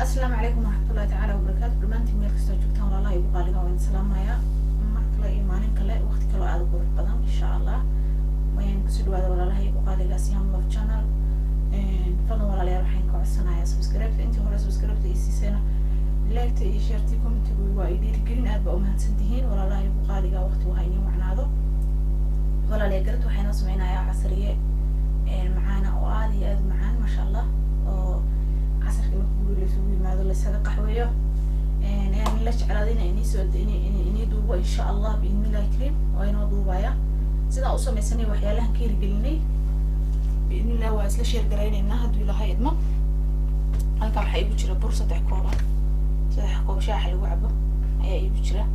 السلام عليكم ورحمة الله تعالى وبركاته. برمانتي ميل كستو جوجتان والله يبو قاليغا وين سلامايا markale iyo maalin kale waqti kale aad qurux badan insha Allah wayn ku soo dhawaada walaalaha igu qaaliga Siam Love Channel fadlan walaalayaal waxaan ka codsanayaa subscribe intii hore subscribe isiisana like iyo share comment waa idin gelin aad ba u mahadsantihiin walaalaha igu qaaliga waqti waxa inoo macnaado walaalayaal garad waxaan sameeynayaa casriye macaana oo aad iyo aad macaan ma sha Allah oo casarka markuu guriga soo yimaado la isaga qaxweeyo يعني لا جعلادين إني سود إني دوبا إن شاء الله بإذن الله الكريم وين دوبايا سيدا أصلا سنة وحيالها كير قلني بإذن الله واسلا شير قرين إنها دولا هاي إدما هل كان حيبو جرا بورصة حكومة سيدا حكومة شاحة لوعبة هيا يبو جرا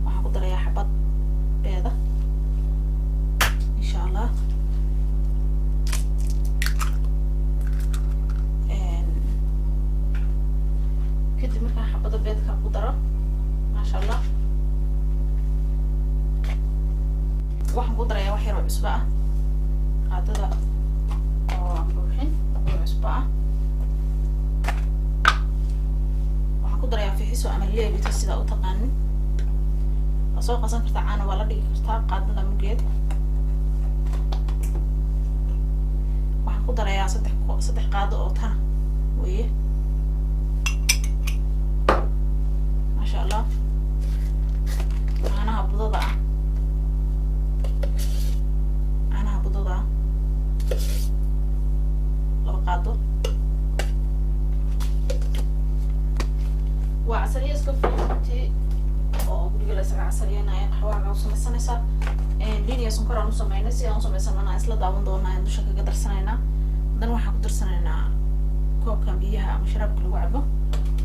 وحكو دريا حبات بيضة إن شاء الله كده مركان حبضة بيض كقدرة ما شاء الله واحد قدرة يا واحد ربع إصبع هذا أو بروحين ربع إصبع واحد قدرة يا في حسوا عملية بتوسيد أو تقنن أسوق قصان كرتعانا ولا دي كرتع قادنا مجد واحد قدرة يا صدح قادة أو تنا ويه ما شاء الله أنا هبضضع لو قادو وعسلية سكفي oo guriga la isaga casariyeenayaan xawaaga u samaysanaysa liiniya sonkor aan u sameynay si aan u samaysanana isla daawan doonaa dusha kaga darsanaynaa dan waxaan ku darsanaynaa koobkan biyaha ama sharaabka lagu cabo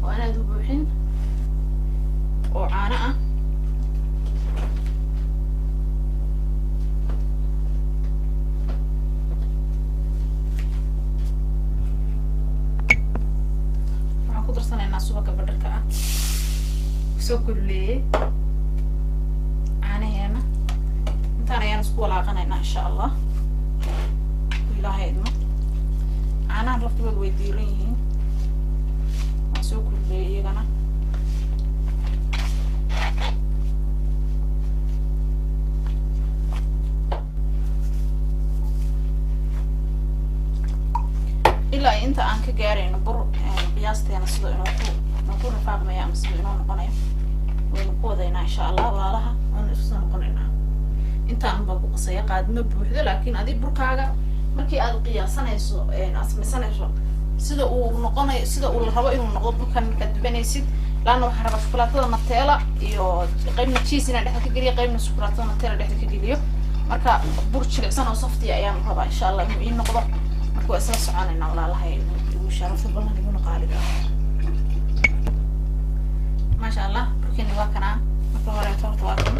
oo aan aad u buuxin oo caano ah waxaan ku darsanaynaa subagga badharka ah soo kulleeyay caanaheena intaan ayaan isku walaaqanaynaa insha Allah ilaahay idmo caanaha laftooda way diiran yihiin waan soo kulleeyay iyagana ilaa inta aan ka gaarayno bur qiyaasteena sida inuu ku rafaaqmayo ama sida inuu noqonayo waynu ku wadaynaa insha Allah walaalaha waanu isku noqonaynaa intaan baa ku qasaya qaadma buuxdo laakiin adii burkaaga markii aad qiyaasanayso aad samaysanayso sida uu noqonayo sida uu rabo inuu noqdo burkan ka dubanaysid laana waxa raba shukulaatada Nutella iyo qaybna cheese inaan dhexda ka geliyo qaybna shukulaatada Nutella dhexda ka geliyo marka bur jilicsan oo softi ayaan rabaa insha Allah inuu ii noqdo marka isla soconayna walaalaha ugu sharaf badan inuu qaaliga ma sha Allah burkani waa kana marka hore toorta waa kan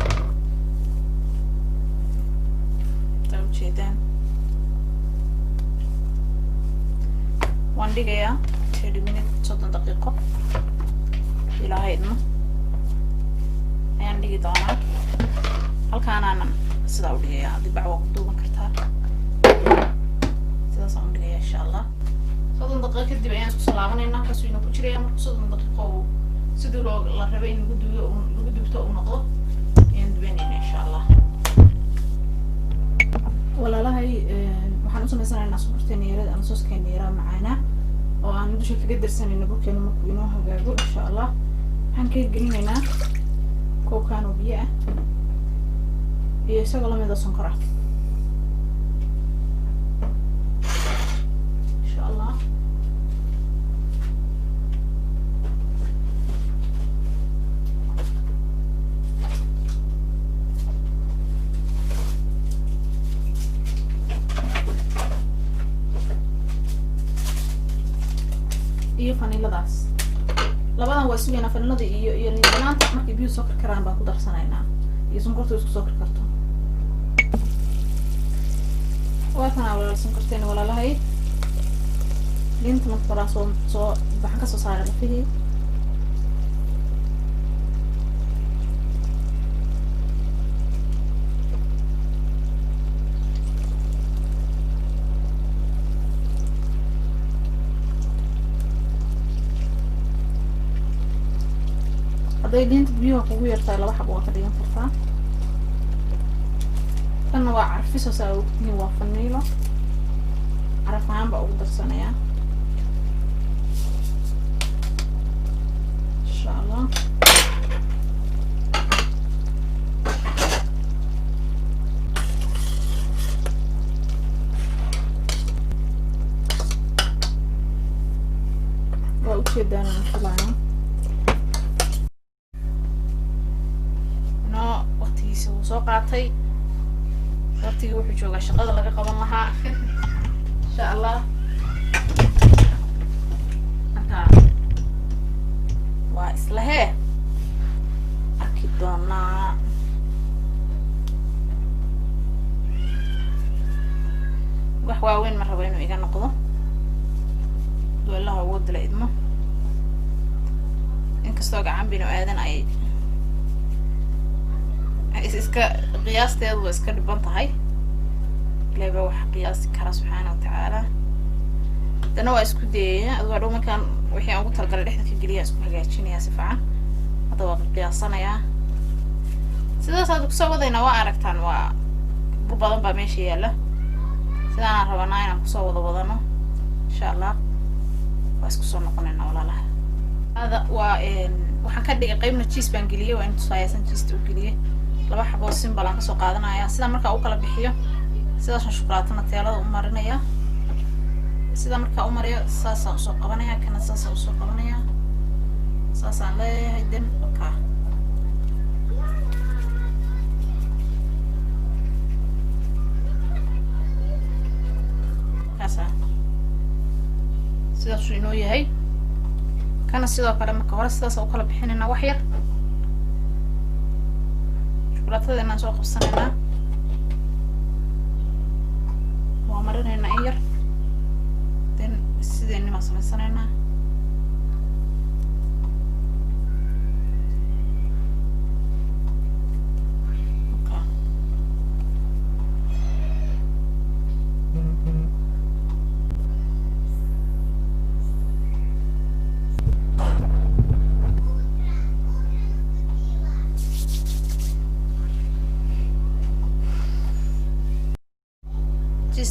taw jeedaan waan dhigayaa 30 minutes 30 daqiiqo ilaahay idmo ayaan dhigi doonaa halkaanaan sidaa u dhigayaa hadii bac waa ku duuban kartaa sidaas aan dhigayaa insha Allah 30 daqiiqo kadib ayaan isku salaaminaynaa kaasoo inuu ku jiraya marka 30 daqiiqo sidoo la rabay in lagu dubto uu noqdo ayaan dubanayna insha Allah walaalahay waxaan u samaysanaynaa sokorteen yeerada ama sooskeena yeeraa macaana oo aan dusha kaga darsanayno burkeena markuu inoo hagaago insha Allah waxaan ka gelinaynaa koobkaan oo biyo ah iyo isagoo la mid ah sonkor ah insha Allah iyo vanilladaas labadan waa sugayna vanillada iyo liindanaanta markay biyo soo karkaraan baan ku darsanaynaa iyo sonkorta isku soo karkarto waa kana walaal sonkorteena walaalahay liinta marka soo baxan ka soo saaray lafihii hadday liinta biyuha kugu yartahay 2 xabo waa ka dhigan kartaa. kana waa carfiso saa ogtiin waa faniilo caraf ahaan baa ugu darsanayaa insha allah. waa ujeedaan filayo no waqtigiisa wuu soo qaatay. waqtigii wuxuu joogaa shaqada laga qaban lahaa insha allah. marka waa isla hee arki doonaa. wax waaweyn ma rabo inuu iga noqdo duulaha ugu dila idmo inkastoo gacan binu aadan ay iska qiyaasteedu waa iska dhiban tahay. ilaahay baa wax qiyaasi kara subxaana watacaala. dana waa isku dayaya adoo dhow markaan wixii aan ugu talagalay dhexda ka geliya isku hagaajinayaa si fiican. hadda waa qiyaasanayaa sidaas aad kusoo wadayna waa aragtaan waa bur badan baa meesha yaalla. sidaanaan rabanaa inaan kusoo wadano insha allah. waa isku soo noqonaynaa walaalaha. hada waa waxaan ka dhigay qaybna cheese baan geliyay waa in tusaysan cheese u geliyay 2 xabo simple aan ka soo qaadanayaa. sida marka uu kala bixiyo sidaasaan shukulaatada teelada u marinaya. sida marka u mariyo saasaan usoo qabanaya kana saasaan usoo qabanaya saasaan leeyahay dan okay. kaasa sidaasuu inoo yahay. kana sidoo kale marka hore sidaas u kala bixinayna wax yar shukulaatada inaan soo qabsanaynaa waa marinaynaa in yar then sideenni baan samaysanaynaa.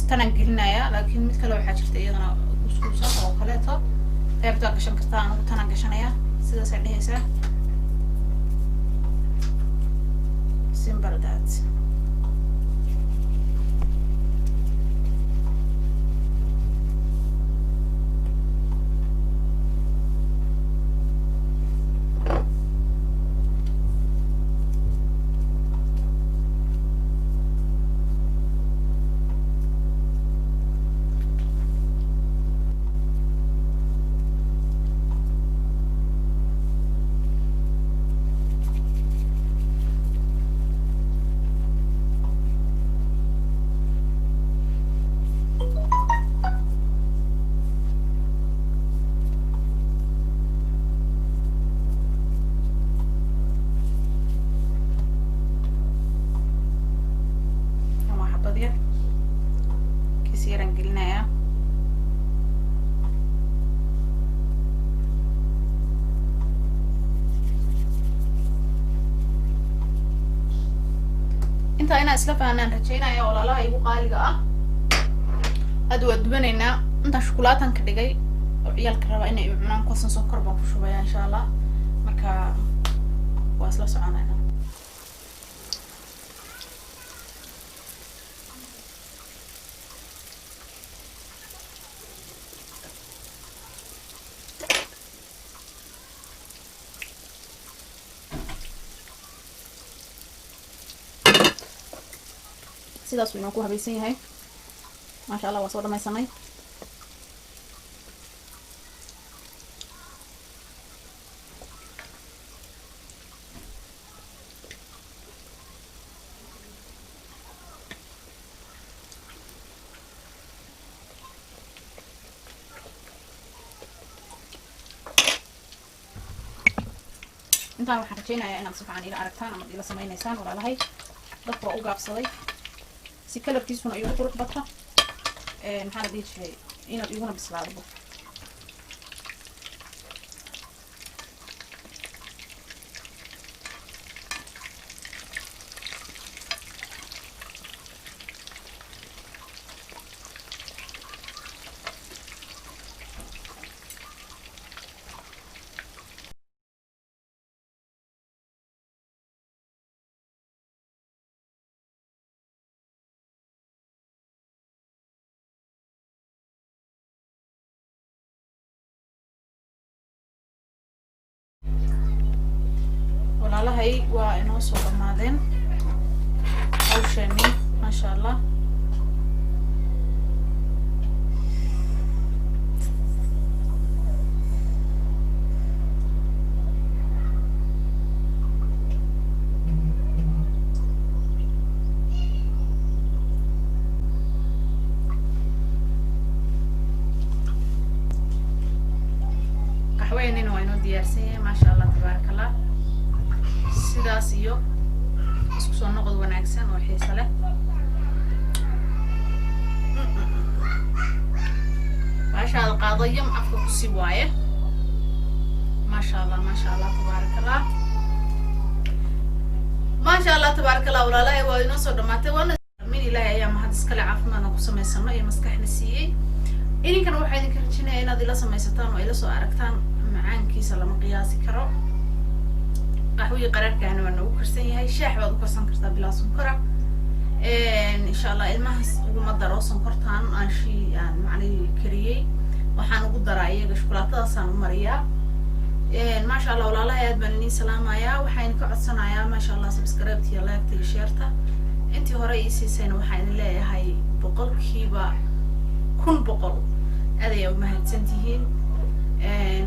tanaan gelinayaa laakiin mid kale waxaa jirta iyadana kuskuusan oo kaleeto qaybtaa gashan kartaa. anigu tanaan gashanayaa sidaasay dhehaysaa simple that. kisiiraan gelinayaa. inta inaan isla fahanaan rajaynaya walaalaha igu qaaliga ah. hadda waa dubanaynaa. intaan shukulaataan ka dhigay oo ciyaalka raba inay cunaan kosan sokor baan ku shubayaa insha allah. marka waa isla soconaynaa. sidaas inuu ku habaysan yahay maasha allah. waa soo dhamaysanay. intaan waxaan rajaynayaa inaad si fiican ila aragtaan ama ila samaynaysaan walaalahay. dadka waa u gaabsaday si kalarkiisuna igu qurux bato. maxaa la dhihi jiray inaad iguna bislaado. هي وإنه صور مادين أو شني ما شاء الله. قحوينين وإنه ديارسية ما شاء الله تبارك الله. sidaas iyo isku soo noqod wanaagsan oo xiiso leh maasha qaadayam afka ku si waaye maasha Allah tabarakallah maasha Allah tabarakallah walaalahay waa inoo soo dhamaatay wana min ilaahay ayaa mahad iska leh caafimaad ku sameysano iyo maskaxna siiyay idinkana waxaa idinka rajaynayaa inaad ila samaysataan oo ila soo aragtaan macaankiisa lama qiyaasi karo قهوة قرارك أنا وأنا وكرسين هاي شاح بعد وكرسان كرتا بلا سكر إن شاء الله المهس ومدرسة سكرتان أشي يعني معني كريه وحنا قدر عيه شوكولاتة صانو مريا ما شاء الله ولا لا يا بني سلام يا وحين كعد سنة يا ما شاء الله سبسكرايب يا لايك تيشيرتا أنتي هو رئيسي سنة وحين لا هاي بقول كيبا كن بقول هذا يوم ما هتنتهين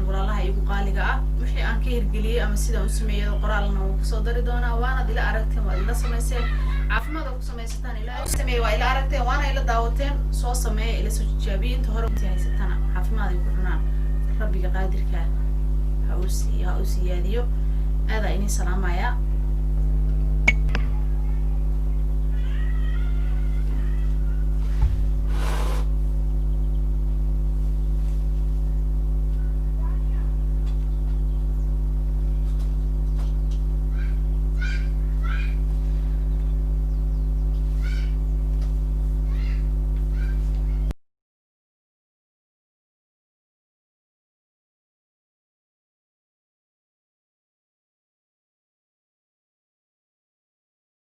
ولا لا يبقى قالقة وحي أن كير قلي أما سيدا وسمية وقرالنا وكسودري دونا وانا دي لا أركتين وإلا سميسين عافما دو سميستان إلا سمية وإلا أركتين وانا إلا داوتين سوا سمية إلا سجابين تهرب تيهي ستانا عافما دي قرنان ربي قادر كان هاوسي ياديو هذا إني سلام يا